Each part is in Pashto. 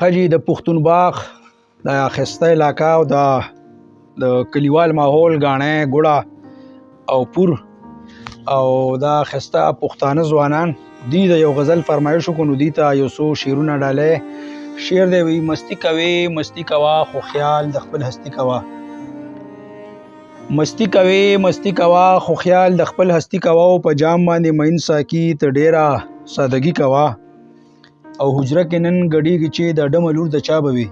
خجی د پښتون باغ د ښایسته علاقه او د کلیوال ماحول ګاڼه ګوړه او پور او دا ښایسته پښتانه ځوانان دی د یو غزل فرمایش وکړو نو دی ته یو څو شعرونه ډالۍ. شعر دی وی مستی کوي مستی کوا خو خیال د خپل هستی کوا. مستی کوي مستی کوا خو خیال د خپل هستی کوا او په جام باندې مین ساکی ته ډیره سادگی کوا او حجره کې نن غړیږي چې د ډم لور د چا بوي.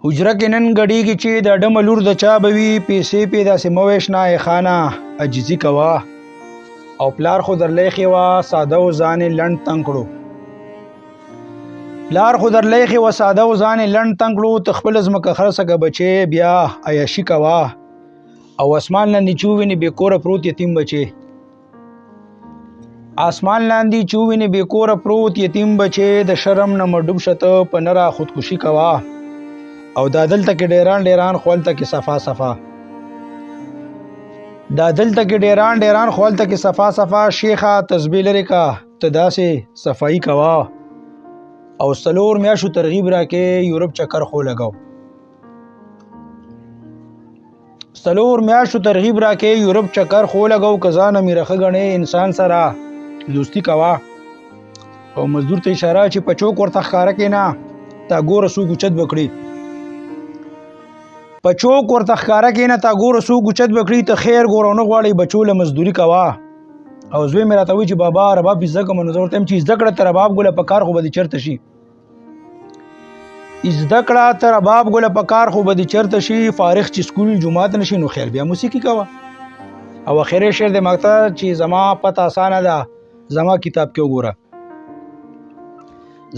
حجره کې نن غړیږي چې د ډم لور د چا بوي. پیسې پیدا سمويش نه خانه عجزي کوا او پلار خو درلې خوا ساده او ځان لند تنگ کړو. پلار خو درلې خوا ساده او ځان لند تنگ کړو. تخپل زمکه خرڅه بچي بیا عیاشي کوا او اسمان لاندې چوویني به کور پروت یتیم بچي. آسمان لاندې چوویني به کور پروت یتیم بچي. د شرم نه مډوب شته په نرا خودکشي کوا او دا دلته کې ډیران خولته کې صفا صفا. دا دلته کې ډیران خولته کې صفا صفا. شیخه تسبیح لري کا ته داسې صفائی کوا او سلور میاشو ترغیب را کې یورپ چکر خو لګاو. سلور میاشو ترغیب را کې یورپ چکر خو لګاو. کزانه میرخه غنې انسان سره دوستی کوا او مزدور ته اشاره چې پچوک ورته ښکارا کې نه تا ګور سو ګچت بکړي. پچوک ورته ښکارا کې نه تا ګور سو ګچت بکړي. ته خیر ګورونه غواړي بچو له مزدوري کوا او زوی مې راته وی چې بابا رباب زده کوم نو ورته چې زده کړه تر رباب ګله په کار خو به چرته شي. زده کړه تر رباب ګله په کار خو به چرته شي. فارغ چې سکول جمعات نشي نو خیر بیا موسیقي کوا او اخیره شعر د مقطع چې زما پته اسانه ده زما کتاب کې وګوره.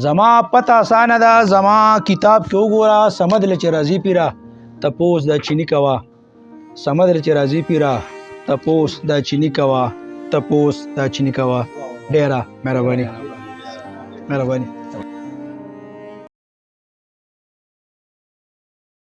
زما پته اسانه ده زما کتاب کې وګوره. سمد لچ راضی پیرا تپوس دا چینی کوا. سمد لچ راضی پیرا تپوس دا چینی کوا. تپوس دا چینی کوا. ډیره مهرباني.